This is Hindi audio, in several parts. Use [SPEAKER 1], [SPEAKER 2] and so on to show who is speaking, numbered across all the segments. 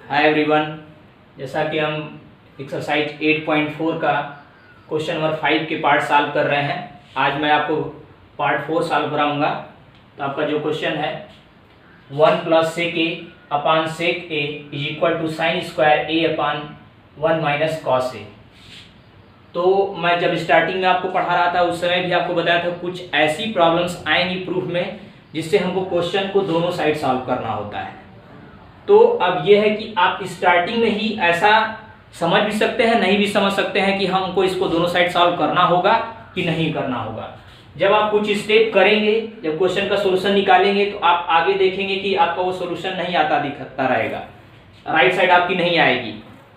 [SPEAKER 1] Hi everyone. जैसा कि हम एक्सरसाइज 8.4 का क्वेश्चन नंबर 5 के पार्ट सॉल्व कर रहे हैं, आज मैं आपको पार्ट 4 सॉल्व कराऊंगा। तो आपका जो क्वेश्चन है 1 + sec a upon sec a is equal to sine square a upon 1 minus cos a। तो मैं जब स्टार्टिंग में आपको पढ़ा रहा था उस समय भी आपको बताया था कुछ ऐसी प्रॉब्लम्स आएंगी प्रूफ में जिससे हमको क्वेश्चन को दोनों साइड सॉल्व करना होता है। तो अब यह है कि आप स्टार्टिंग में ही ऐसा समझ भी सकते हैं, नहीं भी समझ सकते हैं कि हमको इसको दोनों साइड सॉल्व करना होगा कि नहीं करना होगा। जब आप कुछ स्टेप करेंगे, जब क्वेश्चन का सॉल्यूशन निकालेंगे तो आप आगे देखेंगे कि आपका वो सॉल्यूशन नहीं आता दिखता रहेगा, राइट साइड आपकी नहीं आएगी।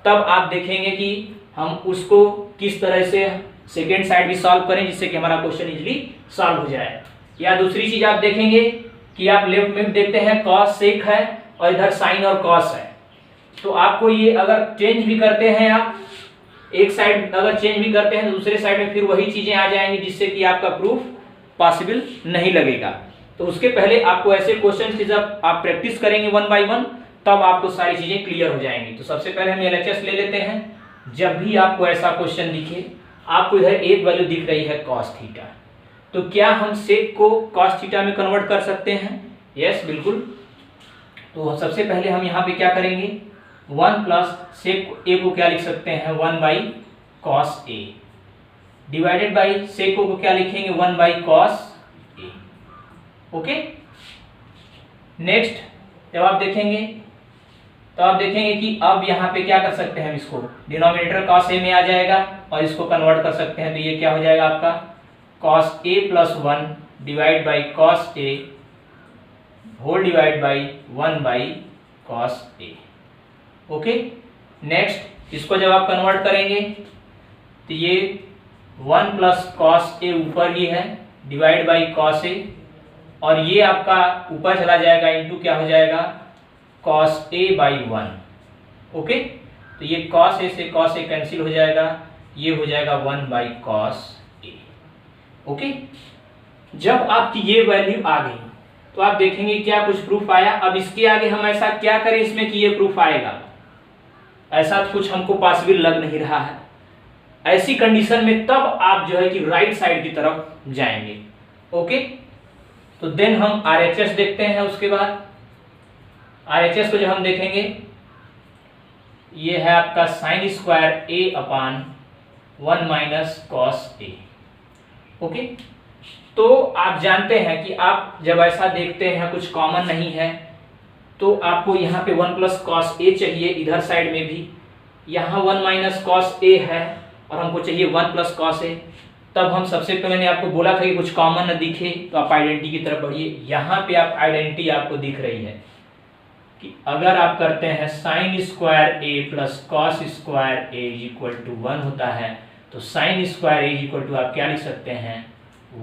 [SPEAKER 1] तब आप देखेंगे कि हम उसको किस तरह से सेकेंड साइड भी सॉल्व करें जिससे कि हमारा क्वेश्चन इजीली सॉल्व हो जाए। या दूसरी चीज आप देखेंगे कि आप लेफ्ट में देखते हैं कॉस सेक है और इधर साइन और कॉस है, तो आपको ये अगर चेंज भी करते हैं, आप एक साइड अगर चेंज भी करते हैं तो दूसरे साइड में फिर वही चीजें आ जाएंगी जिससे कि आपका प्रूफ पॉसिबल नहीं लगेगा। तो उसके पहले आपको ऐसे क्वेश्चन की जब आप प्रैक्टिस करेंगे 1 बाय 1 तब आपको सारी चीजें क्लियर हो जाएंगी। तो सबसे पहले हम एलएचएस ले लेते हैं। जब भी आपको ऐसा क्वेश्चन दिखे, आपको इधर एक वैल्यू दिख रही है कॉस थीटा, तो क्या हम सेक को कॉस थीटा में कन्वर्ट कर सकते हैं? यस, बिल्कुल। तो सबसे पहले हम यहाँ पे क्या करेंगे, 1 + sec a को क्या लिख सकते हैं 1 by cos a divided by sec को क्या लिखेंगे 1 by cos a। Okay, next जब आप देखेंगे तो आप देखेंगे कि अब यहाँ पे क्या कर सकते हैं, हम इसको डिनोमिनेटर cos a में आ जाएगा और इसको कन्वर्ट कर सकते हैं। तो ये क्या हो जाएगा आपका cos a + 1 divide by cos a whole divide by 1 by cos a। Okay, next इसको जब आप कन्वर्ट करेंगे तो ये 1 + cos a ऊपर ही है डिवाइड बाई cos a और ये आपका ऊपर चला जाएगा इनटू क्या हो जाएगा cos a बाई 1। ओके, तो ये cos a से cos a कैंसिल हो जाएगा, ये हो जाएगा 1 बाई cos a। ओके, जब आपकी ये वैल्यू आ गई तो आप देखेंगे क्या कुछ प्रूफ आया। अब इसके आगे हम ऐसा क्या करें इसमें कि ये प्रूफ आएगा, ऐसा कुछ हमको पॉसिबल लग नहीं रहा है। ऐसी कंडीशन में तब आप जो है कि राइट साइड की तरफ जाएंगे। ओके, तो देन हम आरएचएस देखते हैं। उसके बाद आरएचएस को जब हम देखेंगे, ये है आपका sign square a upon 1 minus cos a। Okay, तो आप जानते हैं कि आप जब ऐसा देखते हैं कुछ कॉमन नहीं है तो आपको यहाँ पे 1 + cos a चाहिए, इधर साइड में भी यहाँ 1 माइनस cos a है और हमको चाहिए 1 + cos a। तब हम सबसे पहले मैंने आपको बोला था कि कुछ कॉमन न दिखे तो आप आइडेंटिटी की तरफ बढ़िए। यहाँ पे आप आइडेंटिटी आपको दिख रही है कि अगर आप करते हैं sine square a + cos square a equal to 1 होता है, तो sine square a equal to आप क्या लिख सकते हैं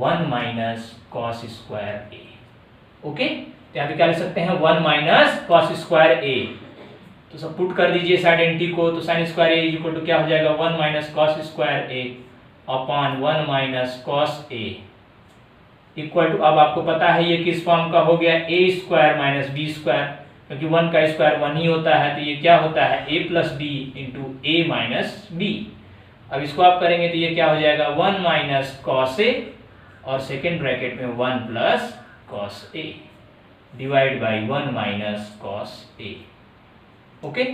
[SPEAKER 1] 1 minus cos square a। Okay, तो यहाँ पे क्या लिख सकते हैं 1 माइनस cos स्क्वायर a। तो सब पुट कर दीजिए इस आइडेंटिटी को, तो sine square a equal to क्या हो जाएगा 1 minus cos square a upon 1 minus cos a equal to, अब आपको पता है ये किस फॉर्म का हो गया a square minus b square, क्योंकि 1 का स्क्वायर 1 ही होता है। तो ये क्या होता है a + b into a minus b। अब इसको आप करेंगे तो ये क्या हो जाएगा 1 माइनस cos a और सेकेंड ब्रैकेट में 1 + cos a divide by 1 minus cos a। Okay,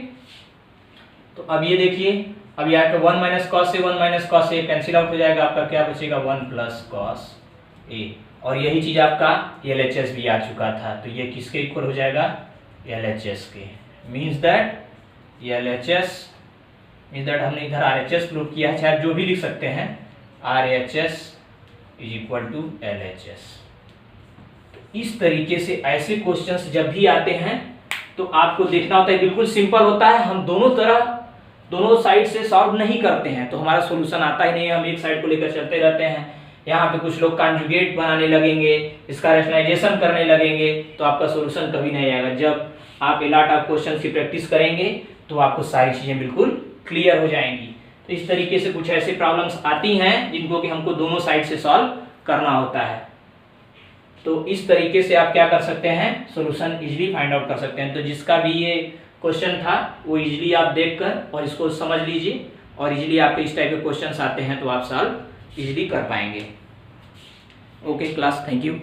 [SPEAKER 1] तो अब ये देखिए, अब यहाँ पे 1 minus cos a 1 minus cos a cancel out हो जाएगा, आपका क्या बचेगा 1 + cos a। और यही चीज आपका LHS भी आ चुका था, तो ये किसके इक्वल हो जाएगा LHS के। Means that LHS means that हमने इधर RHS प्रूव किया है, चाहे जो भी लिख सकते हैं RHS is equal to LHS। तो इस तरीके से ऐसे क्वेश्चंस जब भी आते हैं तो आपको देखना होता है, बिल्कुल सिंपल होता है। हम दोनों साइड से सॉल्व नहीं करते हैं तो हमारा सॉल्यूशन आता ही नहीं है, हम एक साइड को लेकर चलते रहते हैं। यहाँ पे कुछ लोग कॉन्जुगेट बनाने लगेंगे, इसका रैशनलाइजेशन करने लगेंगे, तो आपका सॉल्यूशन कभी नहीं आएगा। जब आप लॉट ऑफ क्वेश्चन की प्रैक्टिस करेंगे तो आपको सारी चीजें बिल्कुल क्लियर हो जाएंगी। तो इस तरीके से कुछ ऐसे प्रॉब्लम्स आती हैं जिनको कि हमको दोनों साइड से सॉल्व करना होता है। तो इस तरीके से आप क्या कर सकते हैं, सॉल्यूशन इजीली फाइंड आउट कर सकते हैं। तो जिसका भी ये क्वेश्चन था वो इजीली आप देखकर और इसको समझ लीजिए, और इजीली आपके इस टाइप के क्वेश्चंस आते हैं तो आप सॉल्व इजीली कर पाएंगे। Okay class, thank you.